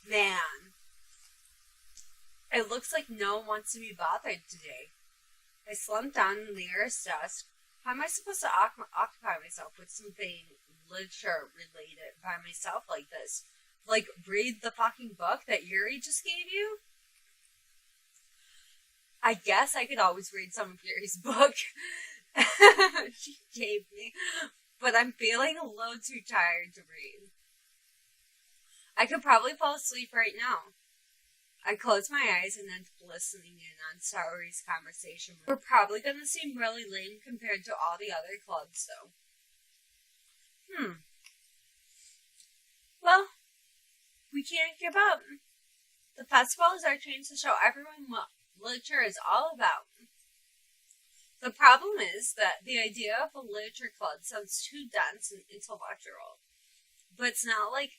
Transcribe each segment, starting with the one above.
Man, it looks like no one wants to be bothered today. I slumped down in the nearest desk. How am I supposed to occupy myself with something literature related by myself like this? Like, read the fucking book that Yuri just gave you? I guess I could always read some of Yuri's book she gave me, but I'm feeling a little too tired to read. I could probably fall asleep right now. I closed my eyes and then listening in on Saori's conversation. We're probably going to seem really lame compared to all the other clubs, though. Well, we can't give up. The festival is our chance to show everyone what literature is all about. The problem is that the idea of a literature club sounds too dense and intellectual. But it's not like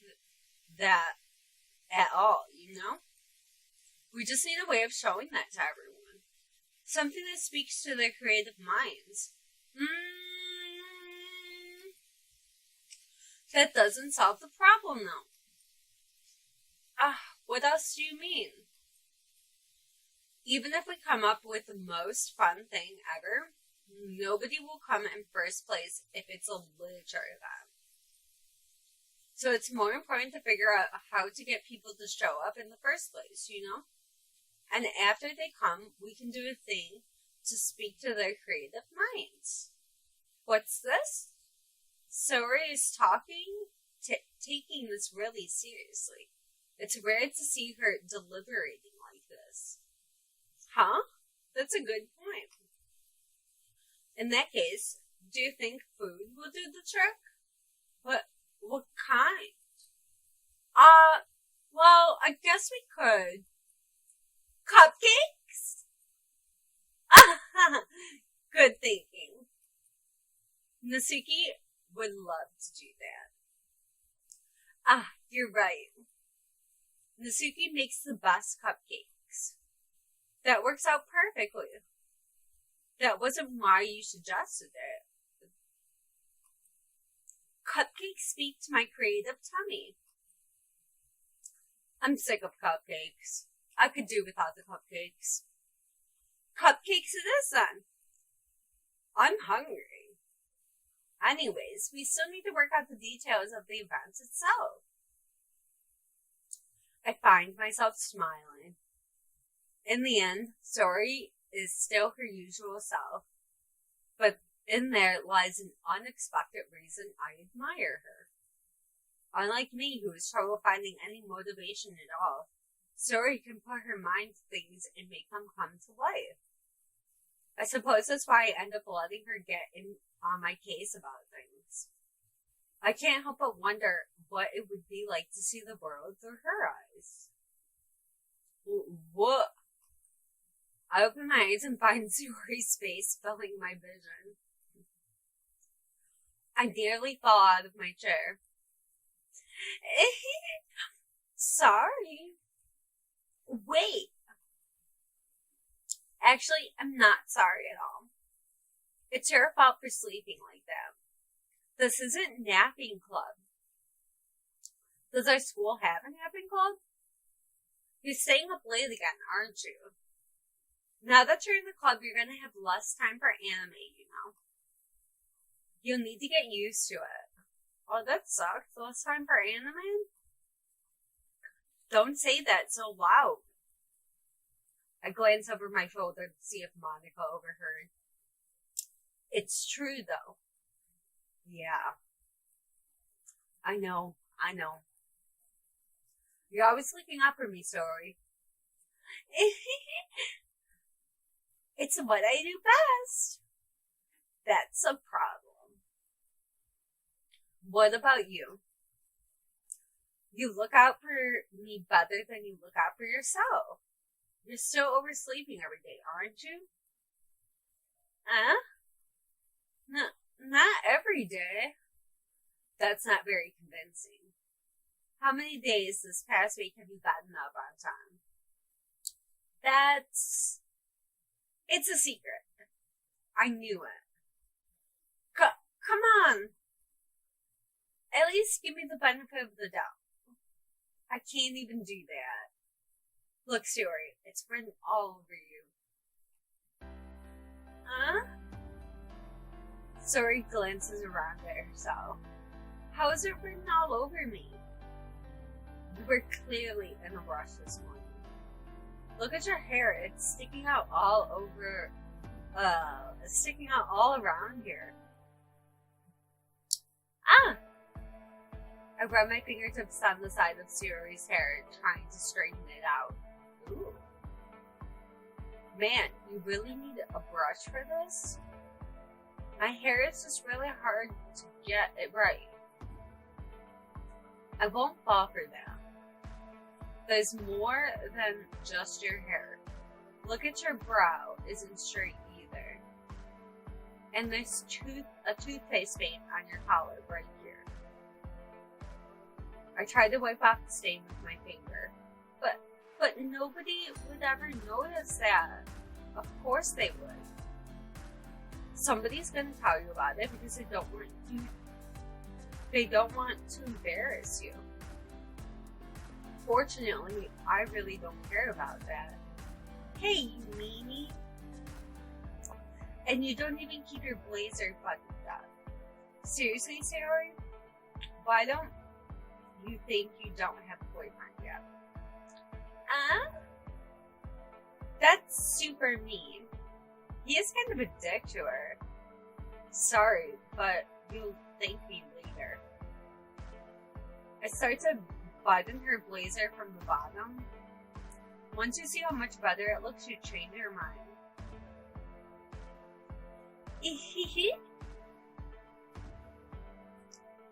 that at all, you know? We just need a way of showing that to everyone. Something that speaks to their creative minds. That doesn't solve the problem, though. What else do you mean? Even if we come up with the most fun thing ever, nobody will come in first place if it's a literature event. So it's more important to figure out how to get people to show up in the first place, you know? And after they come, we can do a thing to speak to their creative minds. What's this? Saori is taking this really seriously. It's rare to see her deliberating like this. Huh? That's a good point. In that case, do you think food will do the trick? What kind? Well, I guess we could. Cupcakes? Good thinking. Nasuki would love to do that. You're right. Nasuki makes the best cupcakes. That works out perfectly. That wasn't why you suggested it. Cupcakes speak to my creative tummy. I'm sick of cupcakes. I could do without the cupcakes. Cupcakes it is then. I'm hungry. Anyways, we still need to work out the details of the event itself. I find myself smiling. In the end, Saori is still her usual self, but in there lies an unexpected reason I admire her. Unlike me, who has trouble finding any motivation at all, Saori can put her mind to things and make them come to life. I suppose that's why I end up letting her get in on my case about things. I can't help but wonder what it would be like to see the world through her eyes. What? I open my eyes and find Saori's face filling my vision. I nearly fall out of my chair. Sorry. Wait. Actually, I'm not sorry at all. It's your fault for sleeping like that. This isn't napping club. Does our school have a napping club? You're staying up late again, aren't you? Now that you're in the club, you're gonna have less time for anime, you know. You'll need to get used to it. Oh, that sucks. Less time for anime? Don't say that so loud. I glance over my shoulder to see if Monica overheard. It's true, though. Yeah. I know. You're always looking up for me, Saori. It's what I do best. That's a problem. What about you? You look out for me better than you look out for yourself. You're still oversleeping every day, aren't you? Not every day. That's not very convincing. How many days this past week have you gotten up on time? It's a secret. I knew it. Come on. At least give me the benefit of the doubt. I can't even do that. Look, Siri, it's written all over you. Huh? Siri glances around at herself. How is it written all over me? You were clearly in a rush this morning. Look at your hair. It's sticking out all over, it's sticking out all around here. Ah! I rub my fingertips on the side of Siri's hair, trying to straighten it out. Ooh. Man, you really need a brush for this? My hair is just really hard to get it right. I won't fall for that. There's more than just your hair. Look at your brow, isn't straight either. And there's a toothpaste stain on your collar right here. I tried to wipe off the stain with my finger, but nobody would ever notice that. Of course they would. Somebody's gonna tell you about it because they don't want to embarrass you. Fortunately, I really don't care about that. Hey, you meanie. And you don't even keep your blazer buttoned up. Seriously, Siri? Why don't you think you don't have a boyfriend yet? That's super mean. He is kind of a dick to her. Sorry, but you'll thank me later. I start to button her blazer from the bottom. Once you see how much better it looks, you change your mind.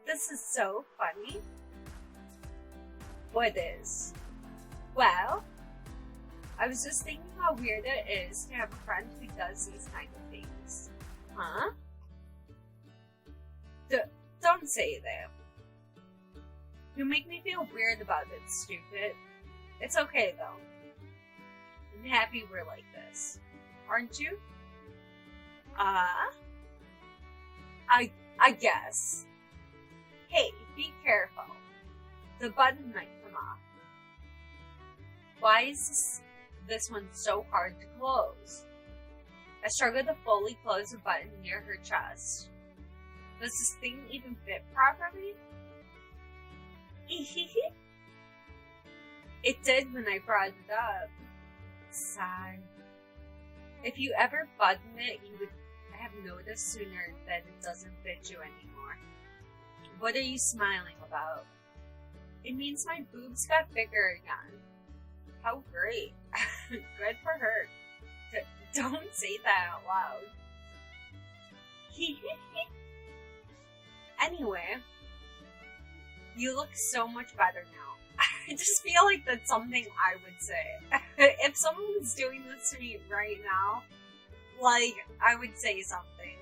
This is so funny. What is? Well, I was just thinking how weird it is to have a friend who does these kind of things. Huh? Don't say that. You make me feel weird about it, stupid. It's okay, though. I'm happy we're like this. Aren't you? I guess. Hey, be careful. The button might come off. Why is this one so hard to close? I struggle to fully close the button near her chest. Does this thing even fit properly? It did when I brought it up. Sigh. If you ever button it, you would have noticed sooner that it doesn't fit you anymore. What are you smiling about? It means my boobs got bigger again. How great. Good for her. Don't say that out loud. Anyway, you look so much better now. I just feel like that's something I would say. If someone was doing this to me right now, like, I would say something.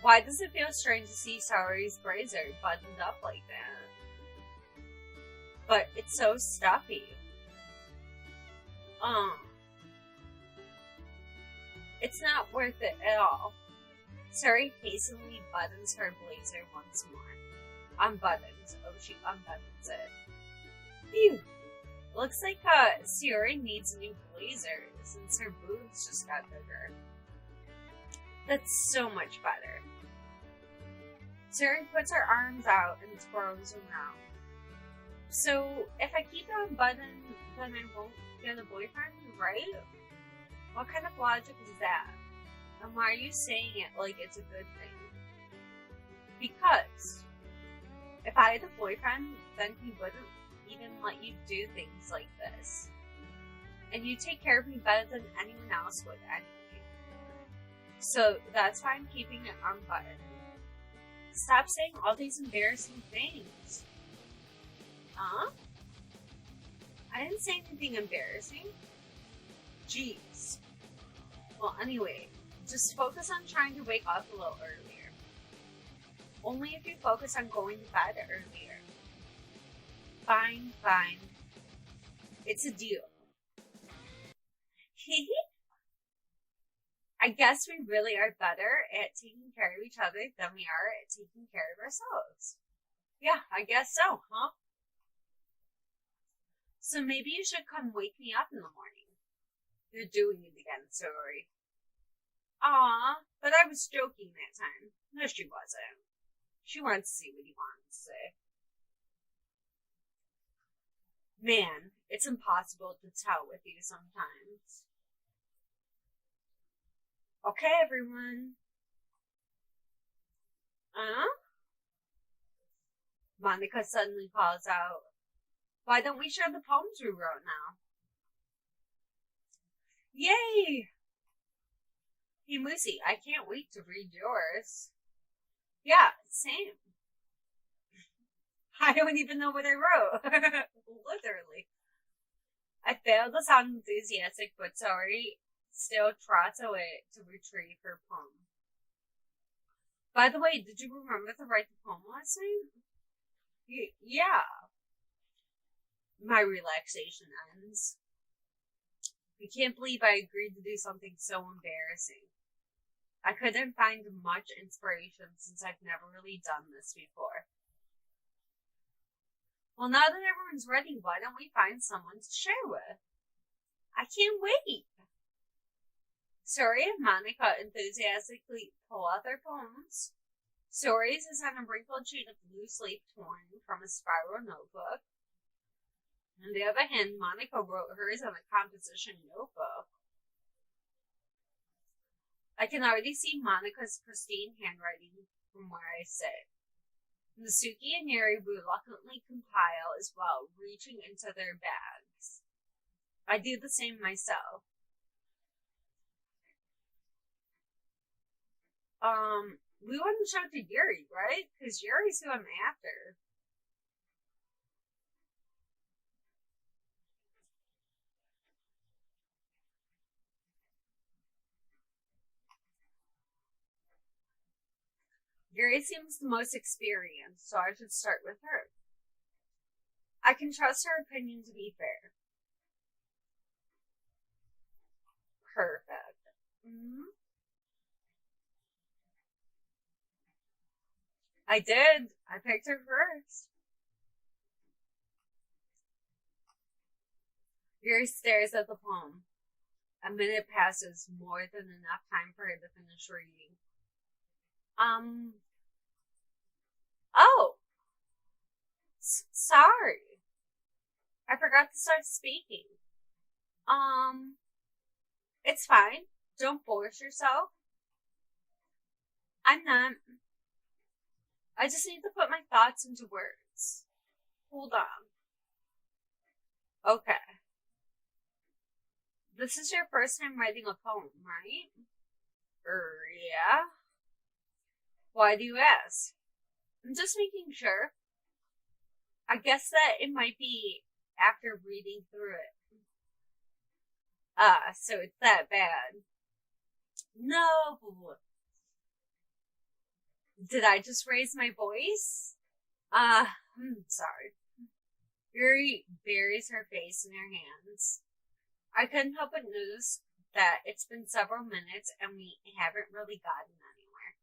Why does it feel strange to see Saori's blazer buttoned up like that? But it's so stuffy. It's not worth it at all. Saori hastily buttons her blazer once more. Unbuttons. Oh, she unbuttons it. Phew. Looks like Saori needs a new blazer since her boobs just got bigger. That's so much better. Saori puts her arms out and twirls around. So, if I keep it unbuttoned, then I won't get a boyfriend, right? What kind of logic is that? And why are you saying it like it's a good thing? Because if I had a boyfriend, then he wouldn't even let you do things like this. And you take care of me better than anyone else would anyway. So that's why I'm keeping it unbuttoned. Stop saying all these embarrassing things. Huh? I didn't say anything embarrassing. Jeez. Well, anyway, just focus on trying to wake up a little earlier. Only if you focus on going to bed earlier. Fine, fine. It's a deal. I I guess we really are better at taking care of each other than we are at taking care of ourselves. Yeah, I guess so, huh? So maybe you should come wake me up in the morning. You're doing it again, sorry. Aw, but I was joking that time. No, she wasn't. She wanted to see what he wanted to say. Man, it's impossible to tell with you sometimes. Okay, everyone. Monica suddenly calls out, why don't we share the poems we wrote now? Yay! Hey, Moosey, I can't wait to read yours. Yeah, same. I don't even know what I wrote. Literally. I failed to sound enthusiastic, but sorry, still trots away to retrieve her poem. By the way, did you remember to write the poem last night? Yeah. My relaxation ends. I can't believe I agreed to do something so embarrassing. I couldn't find much inspiration since I've never really done this before. Well, now that everyone's ready, why don't we find someone to share with? I can't wait! Story of Monica enthusiastically pull out their poems. Stories is on a wrinkled sheet of loose leaf torn from a spiral notebook. On the other hand, Monica wrote hers on a composition notebook. I can already see Monica's pristine handwriting from where I sit. Nasuki and Yuri reluctantly compile as well, reaching into their bags. I do the same myself. We wouldn't show to Yuri, right? Because Yuri's who I'm after. Yuri seems the most experienced, so I should start with her. I can trust her opinion to be fair. Perfect. Mm-hmm. I did. I picked her first. Yuri stares at the poem. A minute passes, more than enough time for her to finish reading. Oh! Sorry. I forgot to start speaking. It's fine. Don't force yourself. I'm not. I just need to put my thoughts into words. Hold on. Okay. This is your first time writing a poem, right? Yeah. Why do you ask? I'm just making sure. I guess that it might be after reading through it. So it's that bad. No. Did I just raise my voice? I'm sorry. Yuri buries her face in her hands. I couldn't help but notice that it's been several minutes and we haven't really gotten anywhere.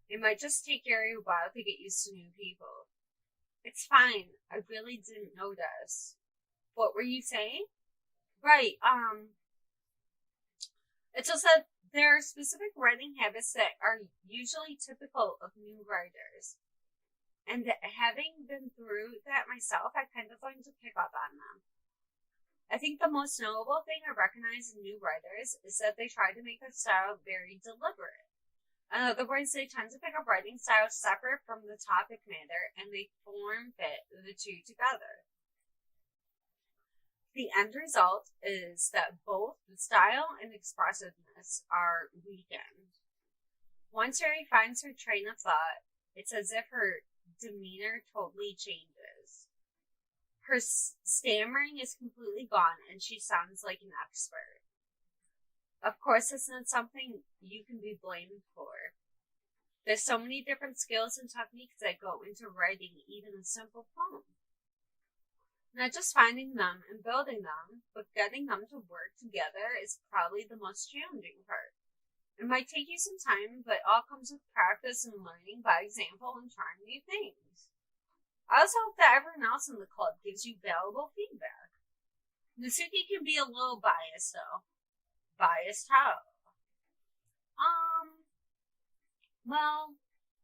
It might just take Yuri a while to get used to new people. It's fine. I really didn't notice. What were you saying? Right, it's just that there are specific writing habits that are usually typical of new writers. And having been through that myself, I kind of learned to pick up on them. I think the most notable thing I recognize in new writers is that they try to make their style very deliberate. In other words, they tend to pick up writing styles separate from the topic matter, and they form fit the two together. The end result is that both the style and expressiveness are weakened. Once Yuri finds her train of thought, it's as if her demeanor totally changes. Her stammering is completely gone and she sounds like an expert. Of course, it's not something you can be blamed for. There's so many different skills and techniques that go into writing even a simple poem. Not just finding them and building them, but getting them to work together is probably the most challenging part. It might take you some time, but all comes with practice and learning by example and trying new things. I also hope that everyone else in the club gives you valuable feedback. Natsuki can be a little biased, though. Biased how? Well,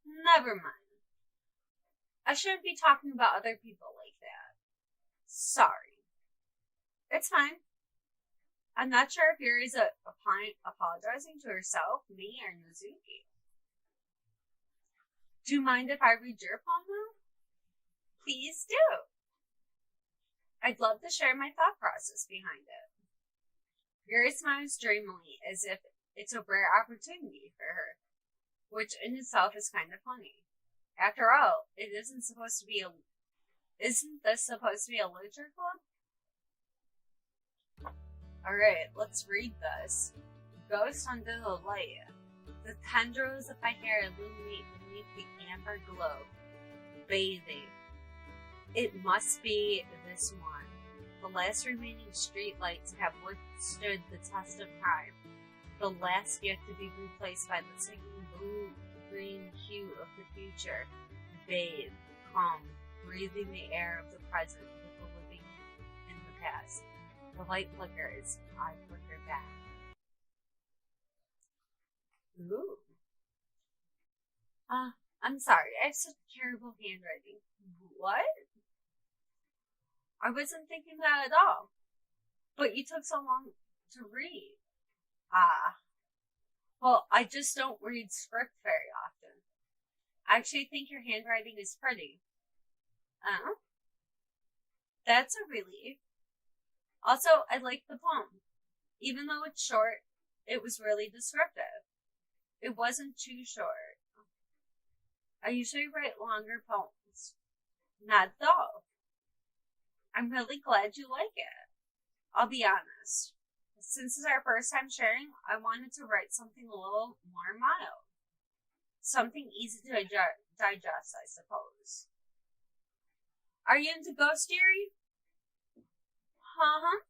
never mind. I shouldn't be talking about other people like that. Sorry. It's fine. I'm not sure if Yuri's apologizing to herself, me, or Natsuki. Do you mind if I read your poem now? Please do. I'd love to share my thought process behind it. Yuri smiles dreamily as if it's a rare opportunity for her, which in itself is kind of funny. After all, isn't this supposed to be a literature club? Alright, let's read this. Ghost under the light. The tendrils of my hair illuminate beneath the amber globe. Bathing. It must be this one. The last remaining streetlights have withstood the test of time. The last yet to be replaced by the sinking blue-green hue of the future. Bathe, calm, breathing the air of the present with the living in the past. The light flickers, I flicker back. Ooh. I'm sorry, I have such terrible handwriting. What? I wasn't thinking that at all. But you took so long to read. Well, I just don't read script very often. I actually think your handwriting is pretty. That's a relief. Also, I like the poem. Even though it's short, it was really descriptive. It wasn't too short. I usually write longer poems. Not at all. I'm really glad you like it. I'll be honest. Since it's our first time sharing, I wanted to write something a little more mild. Something easy to digest, I suppose. Are you into ghost theory? Uh-huh.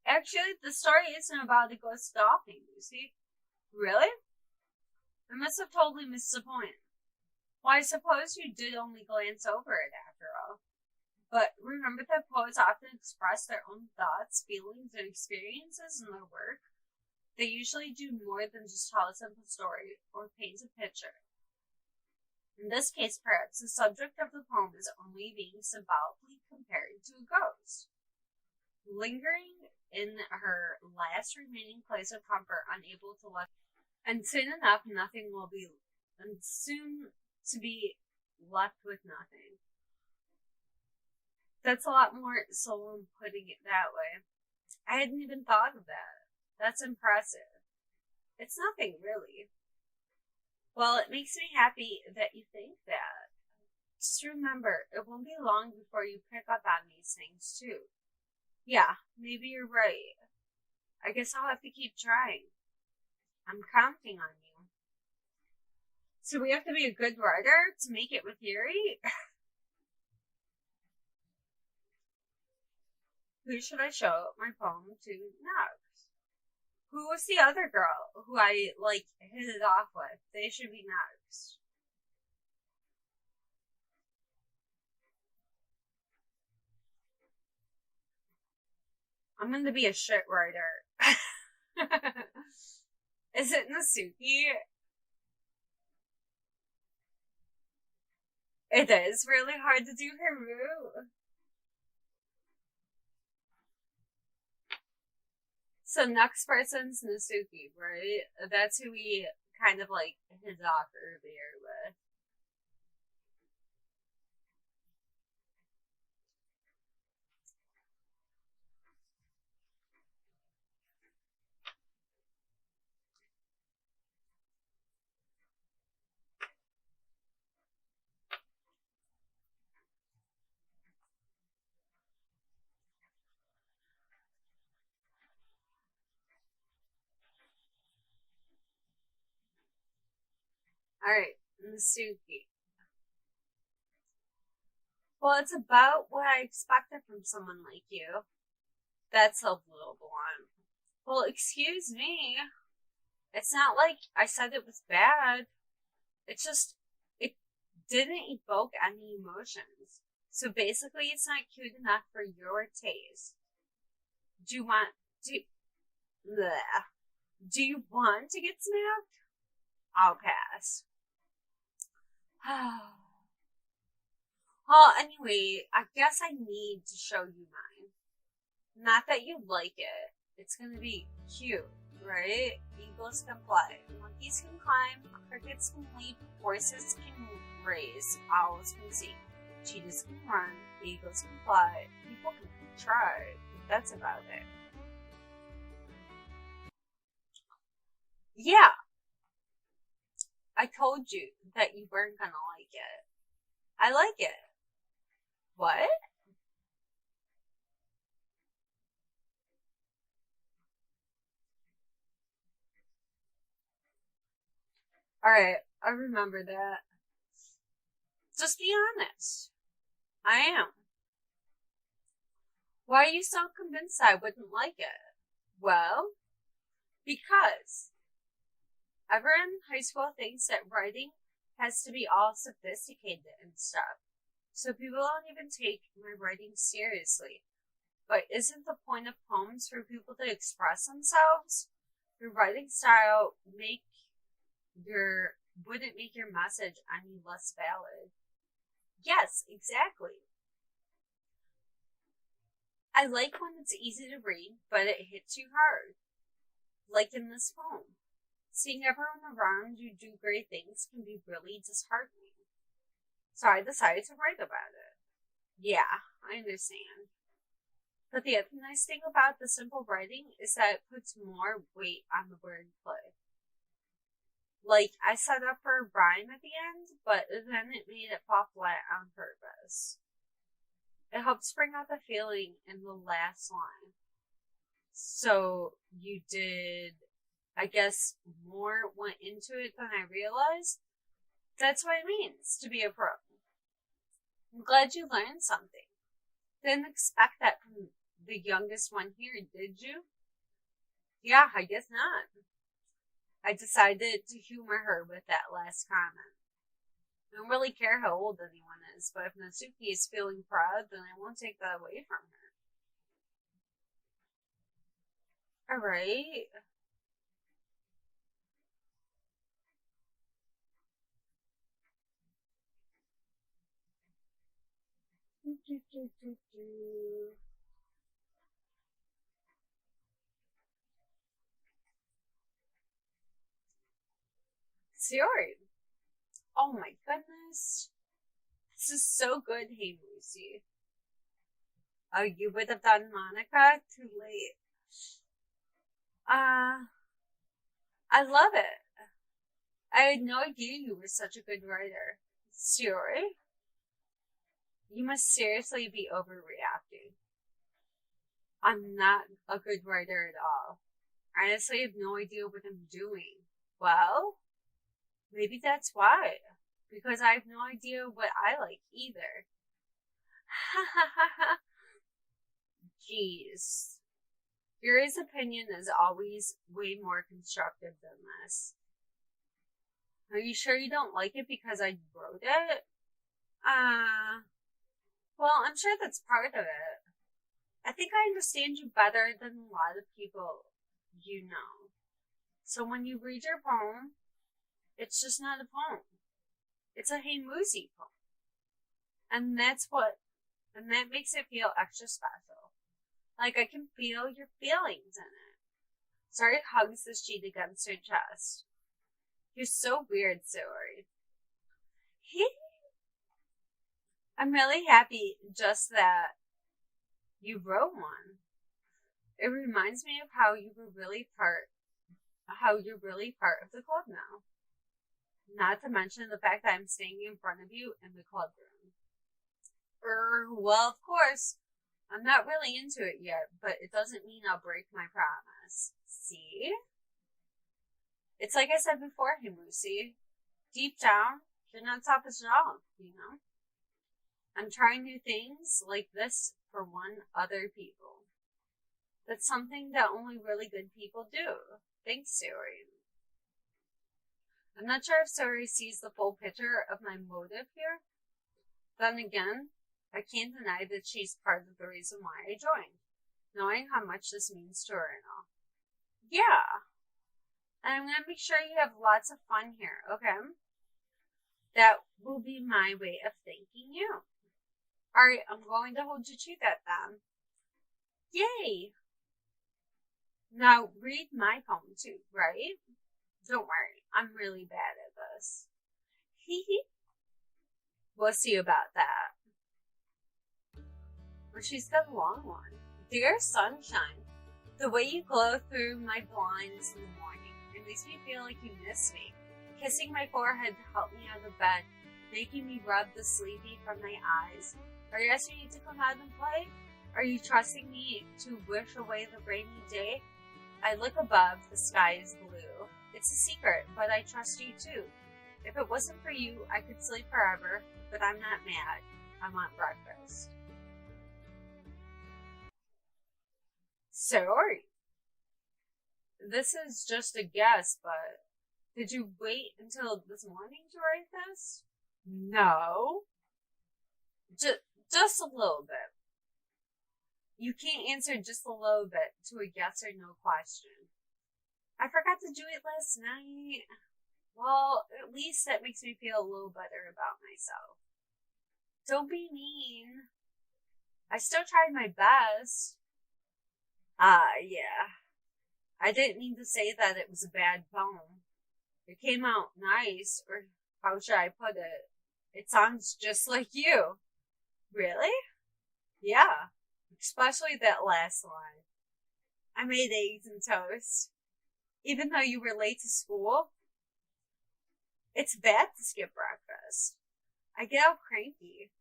Actually, the story isn't about a ghost dolphin, you see. Really? I must have totally missed the point. Well, I suppose you did only glance over it after all. But remember that poets often express their own thoughts, feelings, and experiences in their work. They usually do more than just tell a simple story or paint a picture. In this case, perhaps the subject of the poem is only being symbolically compared to a ghost. Lingering in her last remaining place of comfort, unable to let, and soon enough nothing will be, and soon to be left with nothing. That's a lot more solemn putting it that way. I hadn't even thought of that. That's impressive. It's nothing, really. Well, it makes me happy that you think that. Just remember, it won't be long before you pick up on these things, too. Yeah, maybe you're right. I guess I'll have to keep trying. I'm counting on you. So we have to be a good writer to make it with Yuri? Who should I show my poem to next? Who was the other girl who I, hit it off with? They should be next. I'm gonna be a shit writer. Is it Natsuki? It is really hard to do Haru. So next person's Natsuki, right? That's who we kind of hit off earlier with. Alright, Natsuki. Well, it's about what I expected from someone like you. That's a little blunt. Well, excuse me. It's not like I said it was bad. It's just, it didn't evoke any emotions. So basically, it's not cute enough for your taste. Do you want to, bleh. Do you want to get smacked? I'll pass. Well, anyway, I guess I need to show you mine. Not that you like it. It's gonna be cute, right? Eagles can fly, monkeys can climb, crickets can leap, horses can race, owls can sing, cheetahs can run, eagles can fly, people can try, but that's about it. Yeah, I told you that you weren't gonna like it. I like it. What? Alright, I remember that. Just be honest. I am. Why are you so convinced I wouldn't like it? Well, because everyone in high school thinks that writing has to be all sophisticated and stuff. So people don't even take my writing seriously. But isn't the point of poems for people to express themselves? Your writing style wouldn't make your message any less valid. Yes, exactly. I like when it's easy to read, but it hits you hard. Like in this poem. Seeing everyone around you do great things can be really disheartening. So I decided to write about it. Yeah, I understand. But the other nice thing about the simple writing is that it puts more weight on the wordplay. Like, I set up for a rhyme at the end, but then it made it fall flat on purpose. It helps bring out the feeling in the last line. So you did, I guess, more went into it than I realized. That's what it means to be a pro. I'm glad you learned something. Didn't expect that from the youngest one here, did you? Yeah, I guess not. I decided to humor her with that last comment. I don't really care how old anyone is, but if Natsuki is feeling proud, then I won't take that away from her. Alright. Sayori. Oh my goodness. This is so good, hey Lucy. Oh, you would have done Monica? Too late. I love it. I had no idea you were such a good writer. Sayori? You must seriously be overreacting. I'm not a good writer at all. I honestly have no idea what I'm doing. Well, maybe that's why. Because I have no idea what I like either. Ha ha ha ha. Jeez. Yuri's opinion is always way more constructive than this. Are you sure you don't like it because I wrote it? Well, I'm sure that's part of it. I think I understand you better than a lot of people you know. So when you read your poem, it's just not a poem. It's a Hey Musi poem. And and that makes it feel extra special. Like I can feel your feelings in it. Sorry hugs the sheet against her chest. You're so weird, Sayori. I'm really happy just that you wrote one. It reminds me of how you're really part of the club now. Not to mention the fact that I'm staying in front of you in the club room. Well, of course, I'm not really into it yet, but it doesn't mean I'll break my promise. See? It's like I said before, Himusi. Deep down, you're not selfish at all, you know? I'm trying new things like this for other people. That's something that only really good people do. Thanks, Sayori. I'm not sure if Sori sees the full picture of my motive here. Then again, I can't deny that she's part of the reason why I joined, knowing how much this means to her and all. Yeah, and I'm gonna make sure you have lots of fun here, okay? That will be my way of thanking you. Alright, I'm going to hold you to that then. Yay! Now read my poem too, right? Don't worry, I'm really bad at this. Hee hee. We'll see about that. Well, she's got a long one. Dear sunshine, the way you glow through my blinds in the morning, it makes me feel like you miss me. Kissing my forehead to help me out of bed, making me rub the sleepy from my eyes. Are you asking me to come out and play? Are you trusting me to wish away the rainy day? I look above, the sky is blue. It's a secret, but I trust you too. If it wasn't for you, I could sleep forever, but I'm not mad. I want breakfast. Sorry. This is just a guess, but did you wait until this morning to write this? No. Just a little bit. You can't answer just a little bit to a yes or no question. I forgot to do it last night. Well, at least that makes me feel a little better about myself. Don't be mean. I still tried my best. Yeah. I didn't mean to say that it was a bad poem. It came out nice, or how should I put it? It sounds just like you. Really? Yeah. Especially that last line. I made eggs and toast. Even though you were late to school? It's bad to skip breakfast. I get all cranky.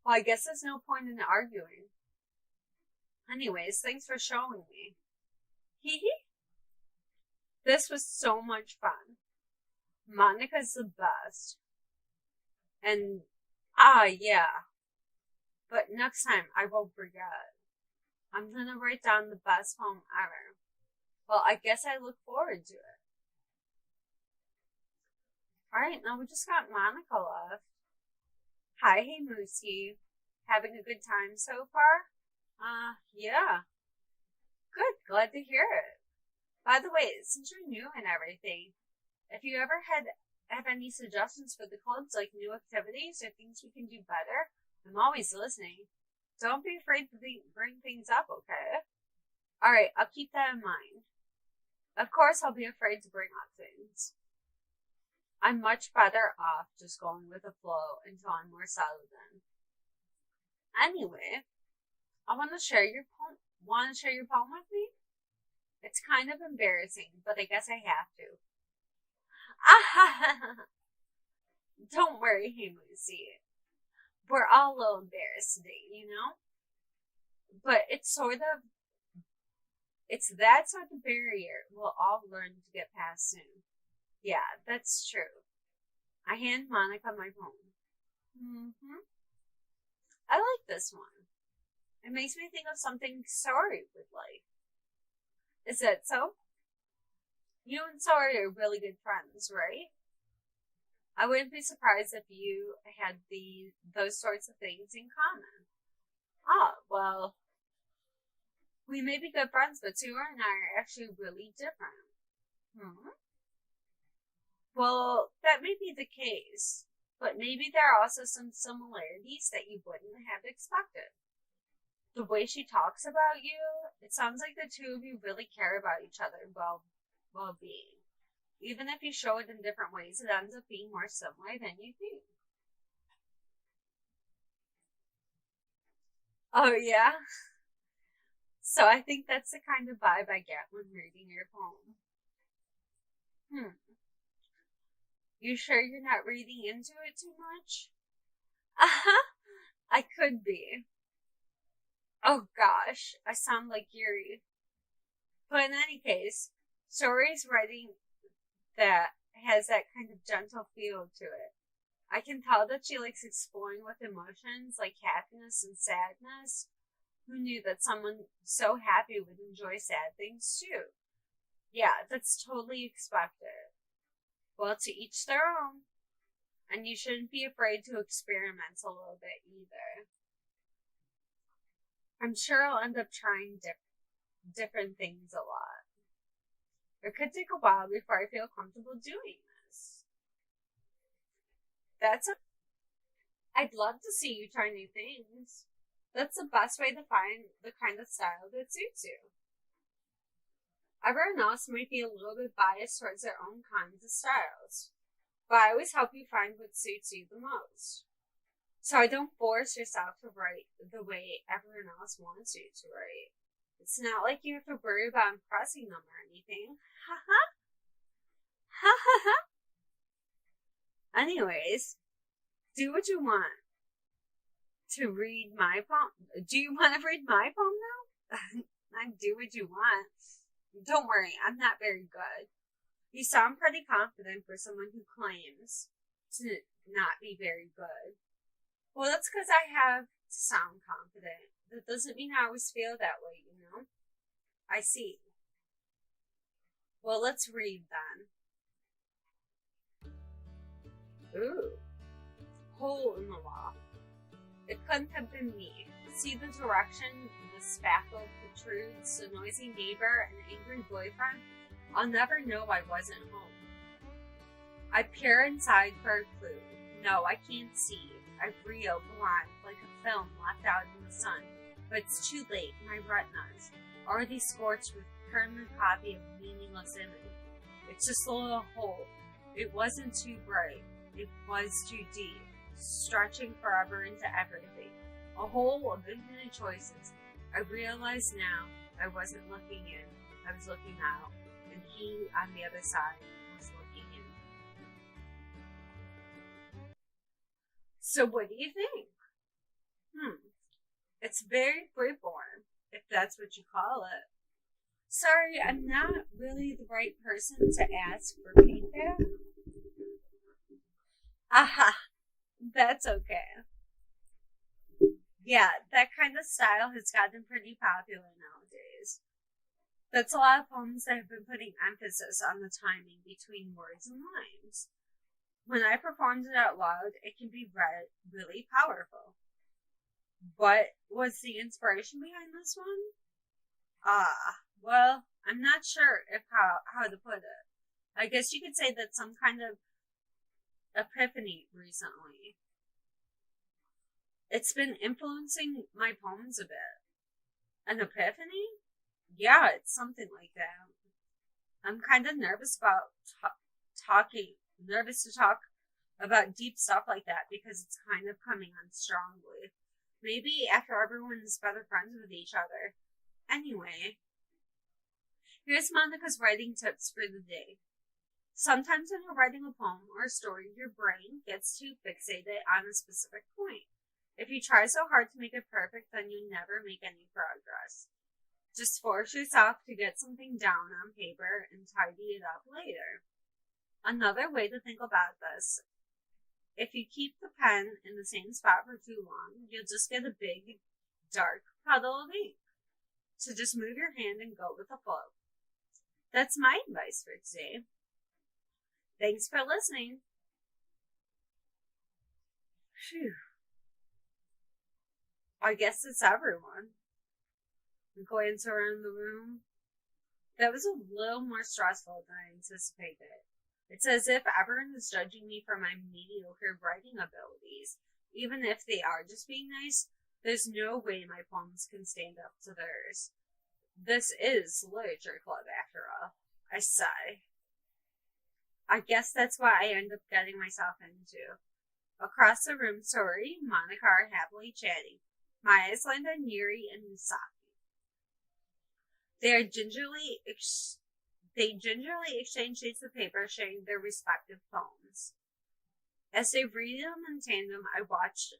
Well, I guess there's no point in arguing. Anyways, thanks for showing me. Hee hee. This was so much fun. Monica's the best. And, yeah. But next time, I won't forget. I'm gonna write down the best poem ever. Well, I guess I look forward to it. Alright, now we just got Monica left. Hi, hey Moosey. Having a good time so far? Yeah. Good, glad to hear it. By the way, since you're new and everything, if you ever have any suggestions for the clubs, like new activities or things we can do better, I'm always listening. Don't be afraid to bring things up, okay? Alright, I'll keep that in mind. Of course, I'll be afraid to bring up things. I'm much better off just going with the flow until I'm more settled in. Anyway, I want to share your poem. Want to share your poem with me? It's kind of embarrassing, but I guess I have to. Don't worry, hey Lucy. We're all a little embarrassed today, you know? But it's that sort of barrier we'll all learn to get past soon. Yeah, that's true. I hand Monica my poem. I like this one. It makes me think of something Sori would like. Is that so? You and Sori are really good friends, right? I wouldn't be surprised if you had those sorts of things in common. Well, we may be good friends, but Sori and I are actually really different. Well, that may be the case, but maybe there are also some similarities that you wouldn't have expected. The way she talks about you, it sounds like the two of you really care about each other well-being. Even if you show it in different ways, it ends up being more similar than you think. Oh, yeah? So I think that's the kind of vibe I get when reading your poem. You sure you're not reading into it too much? I could be. Oh gosh, I sound like Yuri. But in any case, Sori's writing that has that kind of gentle feel to it. I can tell that she likes exploring with emotions like happiness and sadness. Who knew that someone so happy would enjoy sad things too? Yeah, that's totally expected. Well, to each their own. And you shouldn't be afraid to experiment a little bit either. I'm sure I'll end up trying different things a lot. It could take a while before I feel comfortable doing this. I'd love to see you try new things. That's the best way to find the kind of style that suits you. Everyone else might be a little bit biased towards their own kinds of styles, but I always help you find what suits you the most. So I don't force yourself to write the way everyone else wants you to write. It's not like you have to worry about impressing them or anything. Ha ha! Ha ha ha! Anyways, do what you want. To read my poem. Do you want to read my poem now? I do what you want. Don't worry, I'm not very good. You sound pretty confident for someone who claims to not be very good. Well, that's because I have to sound confident. That doesn't mean I always feel that way, you know? I see. Well, let's read then. Ooh. Hole in the wall. It couldn't have been me. See the direction the spackle protrudes, the noisy neighbor, an angry boyfriend? I'll never know I wasn't home. I peer inside for a clue. No, I can't see. I reel blind, like a film left out in the sun. But it's too late. My retinas, already scorched with a permanent copy of meaningless image. It's just a little hole. It wasn't too bright. It was too deep, stretching forever into everything. A hole of infinite choices. I realize now I wasn't looking in. I was looking out. And he, on the other side, was looking in. So what do you think? It's very freeborn, if that's what you call it. Sorry, I'm not really the right person to ask for feedback. Aha, that's okay. Yeah, that kind of style has gotten pretty popular nowadays. That's a lot of poems that have been putting emphasis on the timing between words and lines. When I performed it out loud, it can be read really powerful. What was the inspiration behind this one? Well, I'm not sure if how to put it. I guess you could say that some kind of epiphany recently. It's been influencing my poems a bit. An epiphany? Yeah, it's something like that. I'm kind of nervous about nervous to talk about deep stuff like that because it's kind of coming on strongly. Maybe after everyone's better friends with each other. Anyway, here's Monica's writing tips for the day. Sometimes when you're writing a poem or a story, your brain gets too fixated on a specific point. If you try so hard to make it perfect, then you'll never make any progress. Just force yourself to get something down on paper and tidy it up later. Another way to think about this, if you keep the pen in the same spot for too long, you'll just get a big, dark puddle of ink. So just move your hand and go with the flow. That's my advice for today. Thanks for listening. Phew. I guess it's everyone. Glance around the room. That was a little more stressful than I anticipated. It's as if everyone is judging me for my mediocre writing abilities. Even if they are just being nice, there's no way my poems can stand up to theirs. This is literature club after all. I sigh. I guess that's what I end up getting myself into. Across the room, Tori and Monica are happily chatting. My eyes land on Yuri and Misaki. They gingerly exchange sheets of paper, sharing their respective poems. As they read them in tandem, I watch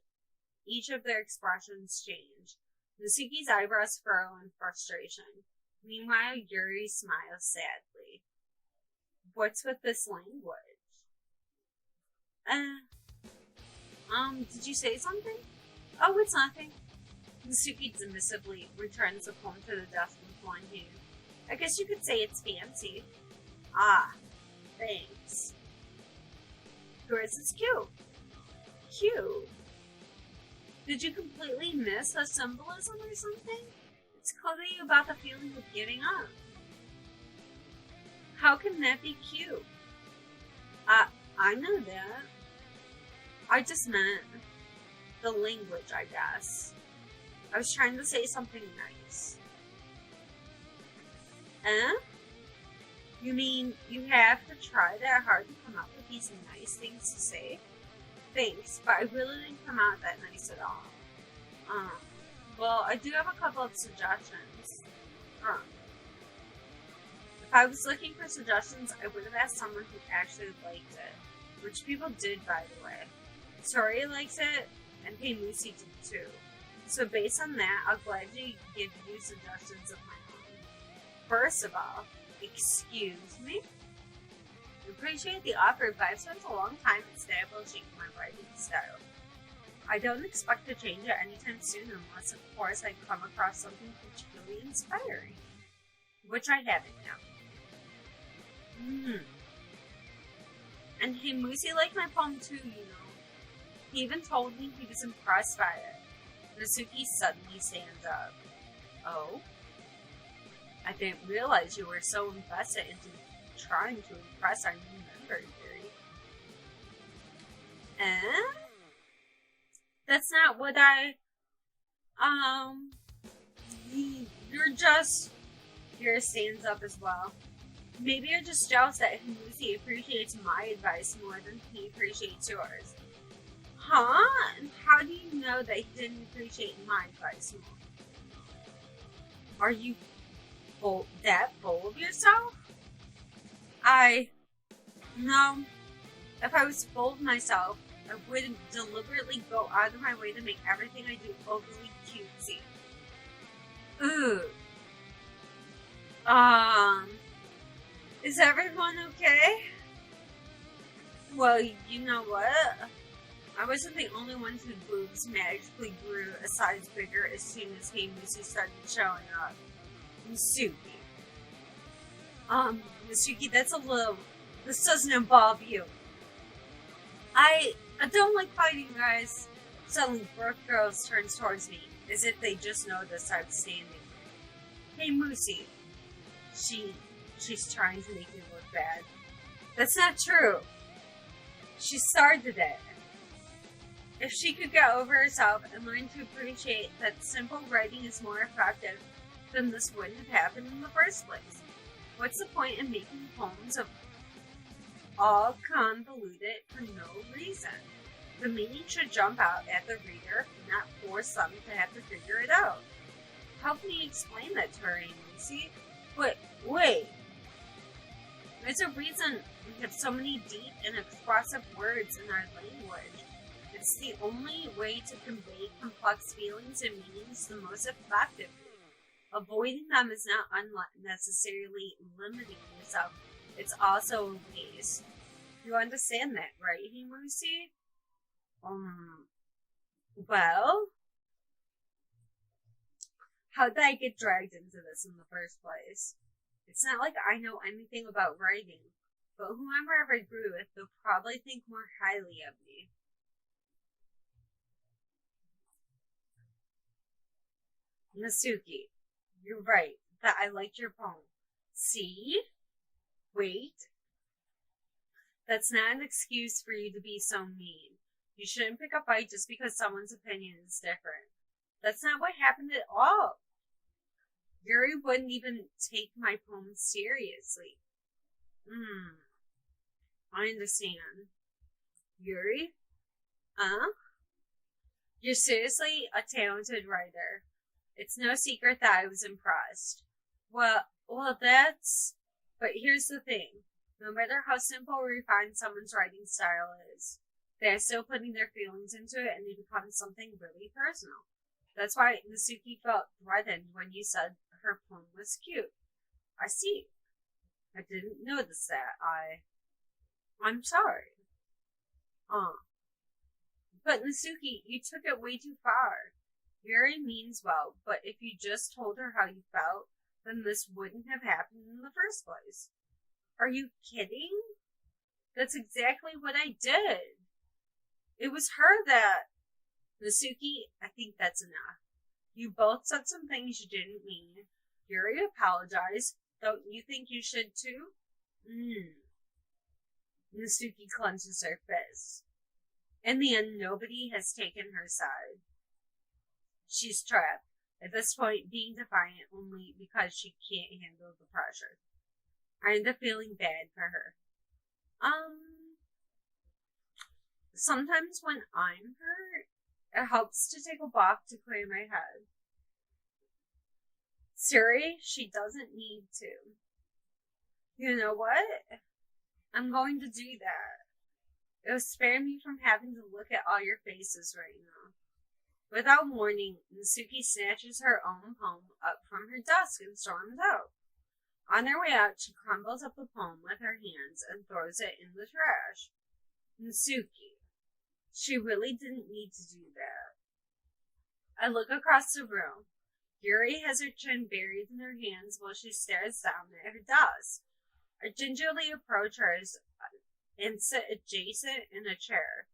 each of their expressions change. Misuki's eyebrows furrow in frustration. Meanwhile, Yuri smiles sadly. What's with this language? Did you say something? Oh, it's nothing. Misuki dismissively returns the poem to the desk with one hand. I guess you could say it's fancy. Ah, thanks. Yours is cute. Cute. Did you completely miss the symbolism or something? It's clearly about the feeling of giving up. How can that be cute? I know that. I just meant the language, I guess. I was trying to say something nice. You mean you have to try that hard to come up with these nice things to say? Thanks, but I really didn't come out that nice at all. Well, I do have a couple of suggestions. If I was looking for suggestions, I would have asked someone who actually liked it. Which people did, by the way. Tori likes it, and Hey Lucy did too. So based on that, I'll gladly give you suggestions of my own. First of all, excuse me? I appreciate the offer, but I've spent a long time establishing my writing style. I don't expect to change it anytime soon unless, of course, I come across something particularly inspiring. Which I haven't now. And Hey Moosey liked my poem too, you know. He even told me he was impressed by it. Nasuki suddenly stands up. Oh? I didn't realize you were so invested into trying to impress our new member, Yuri. That's not what Yuri stands up as well. Maybe you're just jealous that Himuzi appreciates my advice more than he appreciates yours. Huh? And how do you know that he didn't appreciate my advice more? Are you that full of yourself? No. If I was full of myself, I wouldn't deliberately go out of my way to make everything I do overly cutesy. Ooh. Is everyone okay? Well, you know what? I wasn't the only one whose boobs magically grew a size bigger as soon as Hey Moosey started showing up. Nasuki. Nasuki, this doesn't involve you. I don't like fighting, guys. Suddenly, both girls turns towards me, as if they just noticed I was standing. Hey Moosey. She's trying to make me look bad. That's not true. She started it. If she could get over herself and learn to appreciate that simple writing is more effective, then this wouldn't have happened in the first place. What's the point in making poems of all convoluted for no reason? The meaning should jump out at the reader, not force them to have to figure it out. Help me explain that to her, Lucy. But wait. There's a reason we have so many deep and expressive words in our language. It's the only way to convey complex feelings and meanings the most effectively. Avoiding them is not unnecessarily limiting yourself. It's also a waste. You understand that, right, Himusi? Well, how did I get dragged into this in the first place? It's not like I know anything about writing, but whoever I agree with will probably think more highly of me. Nasuki, you're right, that I liked your poem. See? Wait. That's not an excuse for you to be so mean. You shouldn't pick a fight just because someone's opinion is different. That's not what happened at all. Yuri wouldn't even take my poem seriously. I understand. Yuri? You're seriously a talented writer. It's no secret that I was impressed. Well, but here's the thing. No matter how simple or refined someone's writing style is, they're still putting their feelings into it and it becomes something really personal. That's why Nasuki felt threatened when you said her poem was cute. I see. I didn't notice that. I'm sorry. But Nasuki, you took it way too far. Yuri means well, but if you just told her how you felt, then this wouldn't have happened in the first place. Are you kidding? That's exactly what I did. It was her that... Nasuki, I think that's enough. You both said some things you didn't mean. Yuri apologized. Don't you think you should too? Nasuki clenches her fist. In the end, nobody has taken her side. She's trapped, at this point being defiant only because she can't handle the pressure. I end up feeling bad for her. Sometimes when I'm hurt, it helps to take a walk to clear my head. Siri, she doesn't need to. You know what? I'm going to do that. It'll spare me from having to look at all your faces right now. Without warning, Nasuki snatches her own poem up from her desk and storms out. On her way out, she crumbles up the poem with her hands and throws it in the trash. Nasuki. She really didn't need to do that. I look across the room. Yuri has her chin buried in her hands while she stares down at her desk. I gingerly approach hers and sit adjacent in a chair.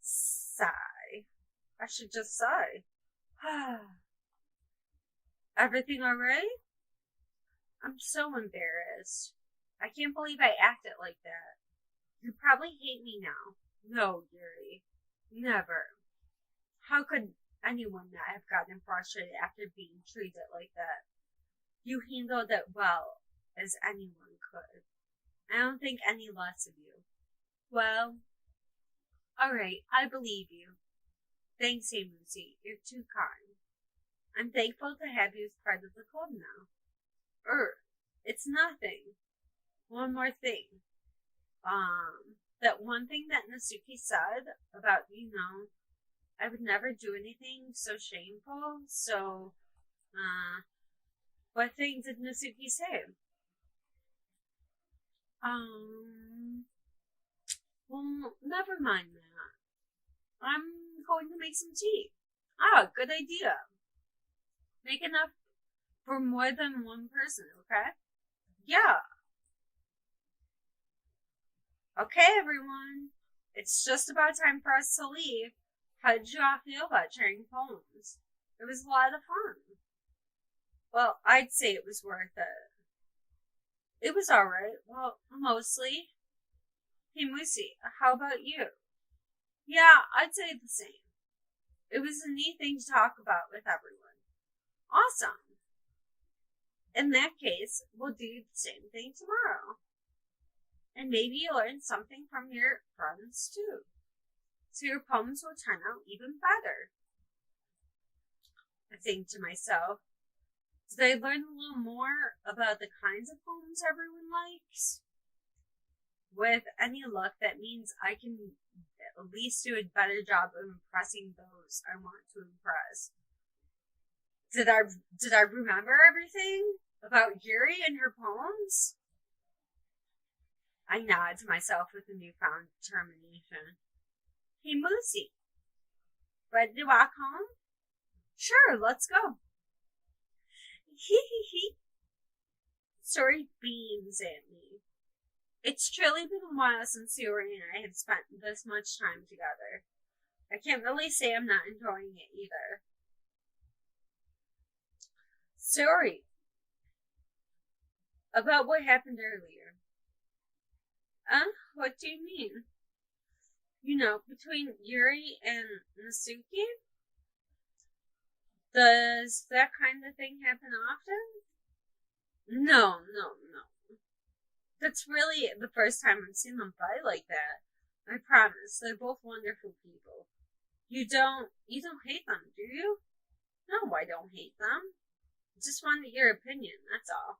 Sigh. I should just sigh. Everything alright? I'm so embarrassed. I can't believe I acted like that. You probably hate me now. No, Yuri. Never. How could anyone not have gotten frustrated after being treated like that? You handled it well, as anyone could. I don't think any less of you. Well, alright, I believe you. Thanks, Heimusi. You're too kind. I'm thankful to have you as part of the club now. It's nothing. One more thing. That one thing that Nasuki said about, I would never do anything so shameful, so, what thing did Nasuki say? Well, never mind that. I'm going to make some tea. Good idea. Make enough for more than one person, okay? Yeah. Okay, everyone. It's just about time for us to leave. How did you all feel about sharing poems? It was a lot of fun. Well, I'd say it was worth it. It was alright. Well, mostly. Heimusi, how about you? Yeah, I'd say the same. It was a neat thing to talk about with everyone. Awesome. In that case, we'll do the same thing tomorrow. And maybe you learn something from your friends too. So your poems will turn out even better. I think to myself, did I learn a little more about the kinds of poems everyone likes? With any luck, that means I can at least do a better job of impressing those I want to impress. Did I remember everything about Yuri and her poems? I nod to myself with a newfound determination. Heimusi, ready to walk home? Sure, let's go. Hee. Sori beams at me. It's truly been a while since Yuri and I have spent this much time together. I can't really say I'm not enjoying it either. Sorry about what happened earlier. What do you mean? Between Yuri and Nasuki? Does that kind of thing happen often? No. That's really the first time I've seen them fight like that. I promise, they're both wonderful people. You don't hate them, do you? No, I don't hate them. I just wanted your opinion, that's all.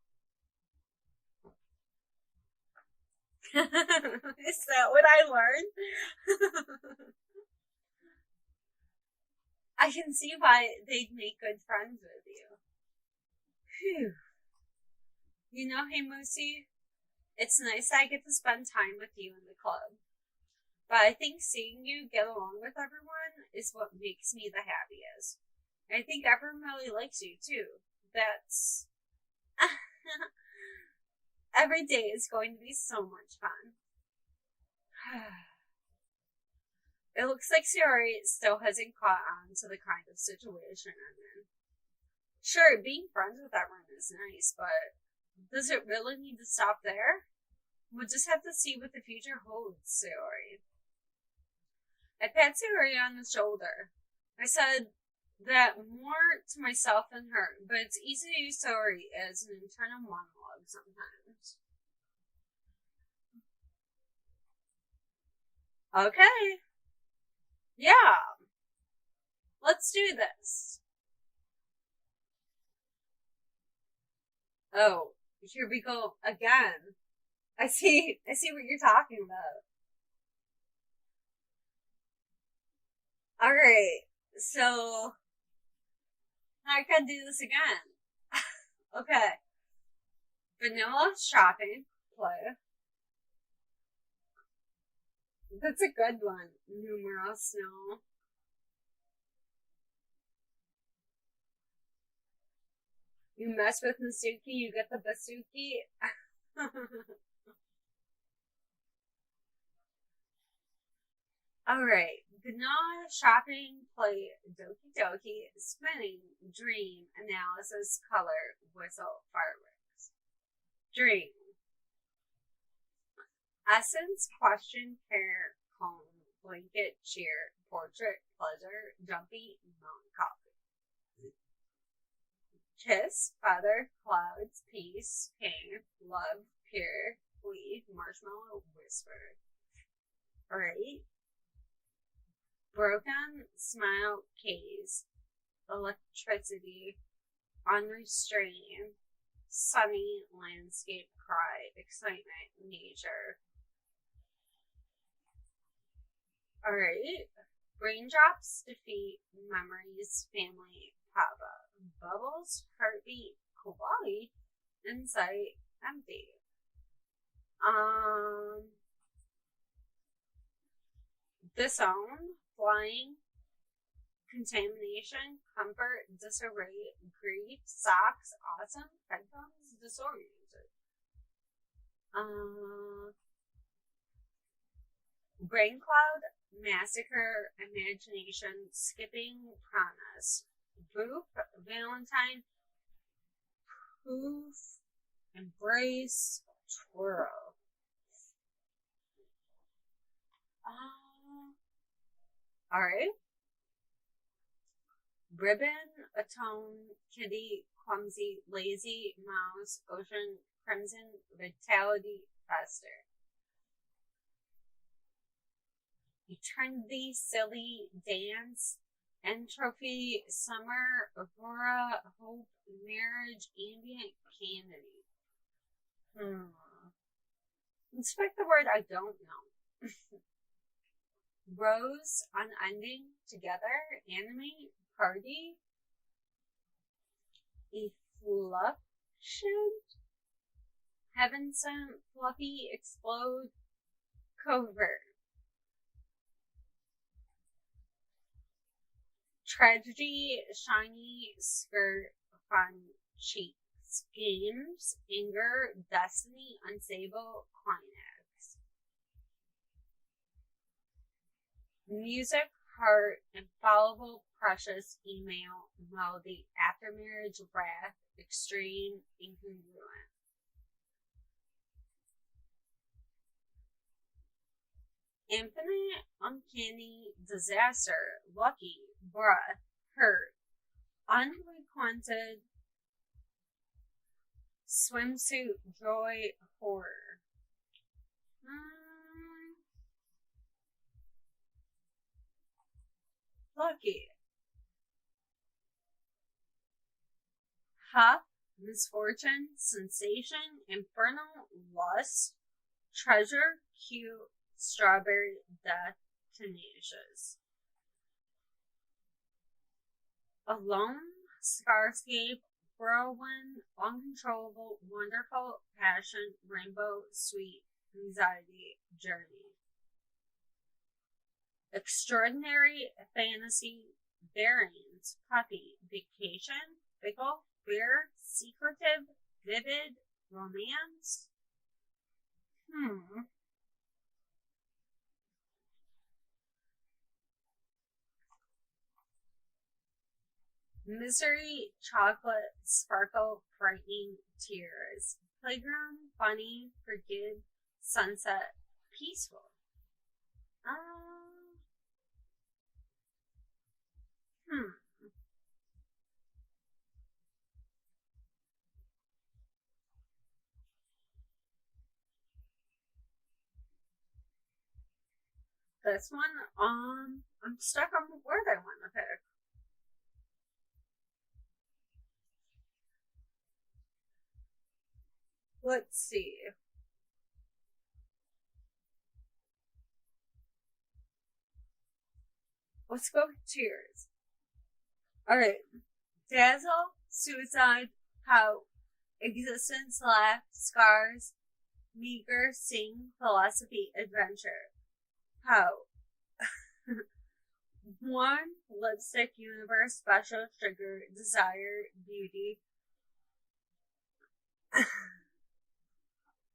Is that what I learned? I can see why they'd make good friends with you. Phew. Heimusi, it's nice I get to spend time with you in the club. But I think seeing you get along with everyone is what makes me the happiest. I think everyone really likes you too. That's... Every day is going to be so much fun. It looks like Sayori still hasn't caught on to the kind of situation I'm in. Sure, being friends with everyone is nice, but does it really need to stop there? We'll just have to see what the future holds, Sayori. I pat Sayori on the shoulder. I said that more to myself than her, but it's easy to use Sayori as an internal monologue sometimes. Okay. Yeah. Let's do this. Oh, here we go again. I see what you're talking about. Alright, so I can do this again. Okay. Vanilla shopping play. That's a good one. Numerous, no. You mess with Nasuki, you get the Basuki. Alright, Vanilla shopping play Doki Doki, spinning, dream, analysis, color, whistle, fireworks. Dream. Essence, question, care, calm, blanket, cheer, portrait, pleasure, jumpy, melancholy. Kiss, feather, clouds, peace, pain, love, pure, glee, marshmallow, whisper. Alright. Broken, smile, gaze, electricity, unrestrained, sunny, landscape, cry, excitement, nature. Alright. Raindrops, defeat, memories, family, papa. Bubbles, heartbeat, kawaii, insight, empty. Disown, flying, contamination, comfort, disarray, grief, socks, awesome, headphones, disoriented. Brain cloud, massacre, imagination, skipping, promise. Boop, Valentine, poof, embrace, twirl. Alright. Ribbon, atone, kitty, clumsy, lazy, mouse, ocean, crimson, vitality, fester. Eternity, silly, dance, entropy, summer, aurora, hope, marriage, ambient, candidate. Let's pick the word I don't know. Rose, unending, together, animate, party, effluxion, heaven sent, fluffy, explode, covert. Tragedy, shiny, skirt, fun, cheeks, games, anger, destiny, unstable, climax. Music, heart, infallible, precious, email, melody, after marriage, wrath, extreme, incongruent. Infinite, uncanny, disaster, lucky, breath, hurt, unrequited, swimsuit, joy, horror. Lucky. Huff, misfortune, sensation, infernal, lust, treasure, cute, strawberry, death, tenacious. Alone, scarscape, whirlwind, uncontrollable, wonderful, passion, rainbow, sweet, anxiety, journey. Extraordinary, fantasy, variant, puppy, vacation, fickle, fear, secretive, vivid, romance, Hmm. Misery, chocolate, sparkle, frightening, tears. Playground, funny, forgive, sunset, peaceful. Um, hmm. This one, I'm stuck on the word I want to pick. Let's see. Let's go with tears. Alright. Dazzle, suicide, pout, existence, laugh, scars, meager, sing, philosophy, adventure. Pout. One, lipstick, universe, special, trigger, desire, beauty.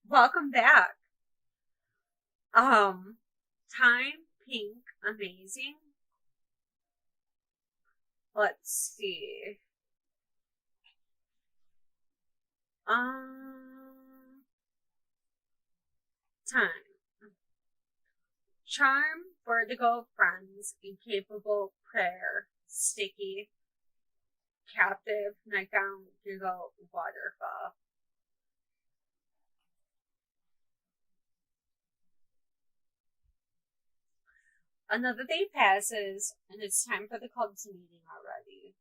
Welcome back. Time, pink, amazing. Let's see. Time. Charm, vertigo, friends, incapable, prayer, sticky, captive, nightgown, giggle, waterfall. Another day passes, and it's time for the club's meeting already.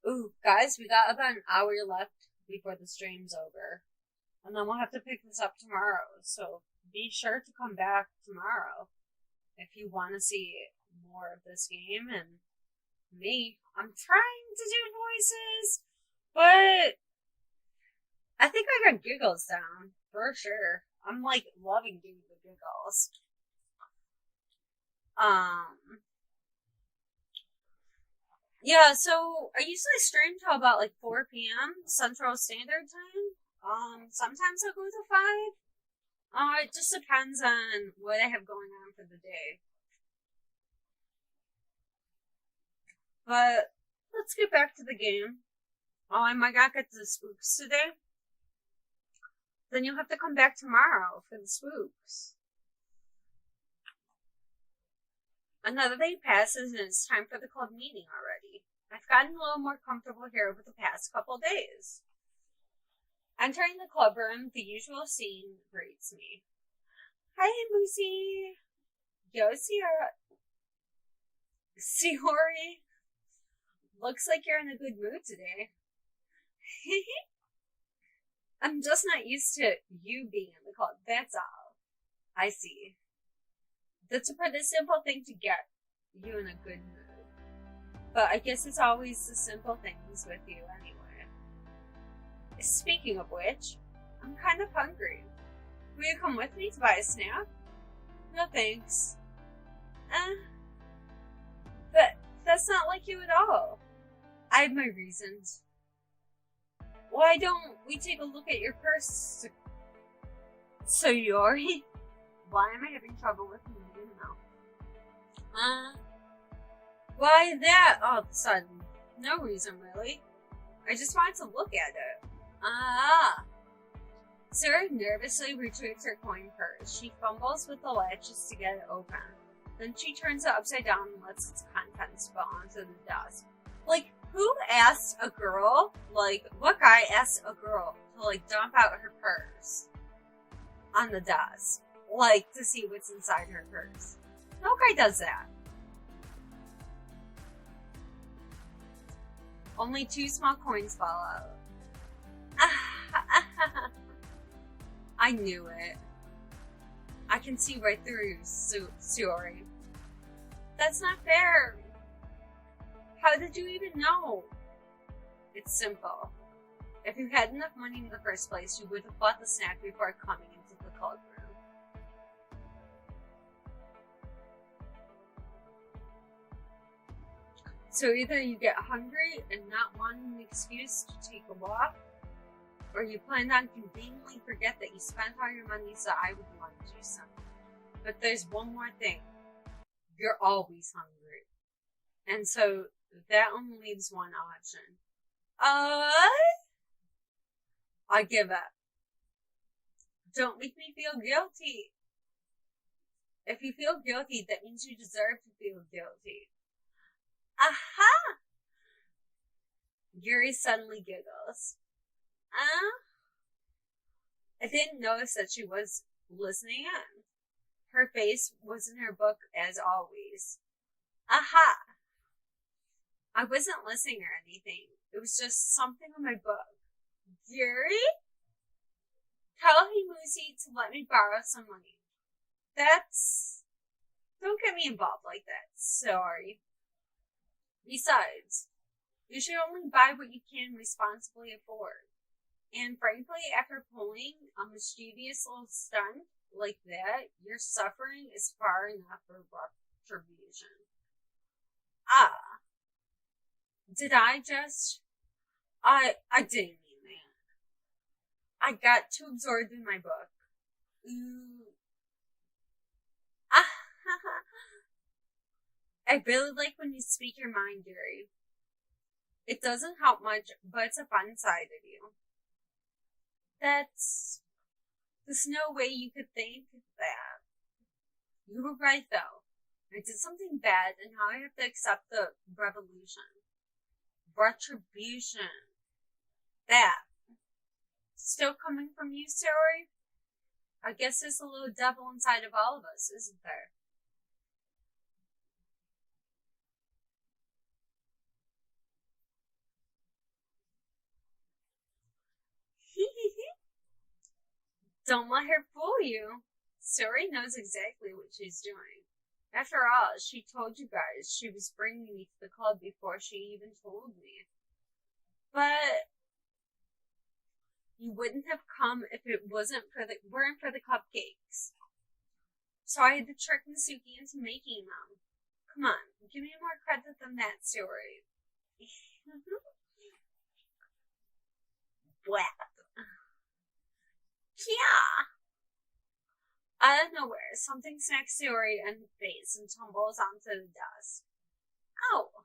Ooh, guys, we got about an hour left before the stream's over. And then we'll have to pick this up tomorrow, so be sure to come back tomorrow if you want to see more of this game and me. I'm trying to do voices, but I think I got giggles down for sure. I'm like loving doing the giggles. Um, yeah, so I usually stream till about like 4 p.m. Central Standard Time. Sometimes I'll go to 5. It just depends on what I have going on for the day. But let's get back to the game. Oh, I might not get to the spooks today. Then you'll have to come back tomorrow for the spooks. Another day passes and it's time for the club meeting already. I've gotten a little more comfortable here over the past couple days. Entering the club room, the usual scene greets me. Hi, Moosey. Yo, Siori. Looks like you're in a good mood today. I'm just not used to you being in the club, that's all. I see. That's a pretty simple thing to get you in a good mood. But I guess it's always the simple things with you anyway. Speaking of which, I'm kind of hungry. Will you come with me to buy a snack? No thanks. But that's not like you at all. I have my reasons. Why don't we take a look at your purse? Sayori? Why am I having trouble with me? I don't know. Why that all of a sudden? No reason, really. I just wanted to look at it. Sarah nervously retrieves her coin purse. She fumbles with the latches to get it open. Then she turns it upside down and lets its contents spill onto the desk. Like, who asked a girl, what guy asked a girl to, dump out her purse on the desk? To see what's inside her purse. No guy does that. Only 2 small coins fall out. I knew it. I can see right through you, Sayori. That's not fair. How did you even know? It's simple. If you had enough money in the first place, you would have bought the snack before coming into the club room. So either you get hungry and not want an excuse to take a walk, or you planned on conveniently forget that you spent all your money so I would want to do something. But there's one more thing. You're always hungry. And so that only leaves one option. I give up. Don't make me feel guilty. If you feel guilty, that means you deserve to feel guilty. Aha! Yuri suddenly giggles. I didn't notice that she was listening in. Her face was in her book as always. Aha! I wasn't listening or anything. It was just something in my book. Yuri? Tell Himusi to let me borrow some money. Don't get me involved like that. Sorry. Besides, you should only buy what you can responsibly afford. And frankly, after pulling a mischievous little stunt like that, your suffering is far enough for retribution. Did I just... I didn't mean that. I got too absorbed in my book. Ooh. I really like when you speak your mind, Yuri. It doesn't help much, but it's a fun side of you. There's no way you could think that. You were right, though. I did something bad, and now I have to accept the revolution. Retribution. That. Still coming from you, Saori? I guess there's a little devil inside of all of us, isn't there? Don't let her fool you. Saori knows exactly what she's doing. After all, she told you guys she was bringing me to the club before she even told me. But you wouldn't have come if it weren't for the cupcakes. So I had to trick Masuki into making them. Come on, give me more credit than that, Saori. Whap. Yeah. Out of nowhere, something smacks Saori in the face and tumbles onto the desk. Ow!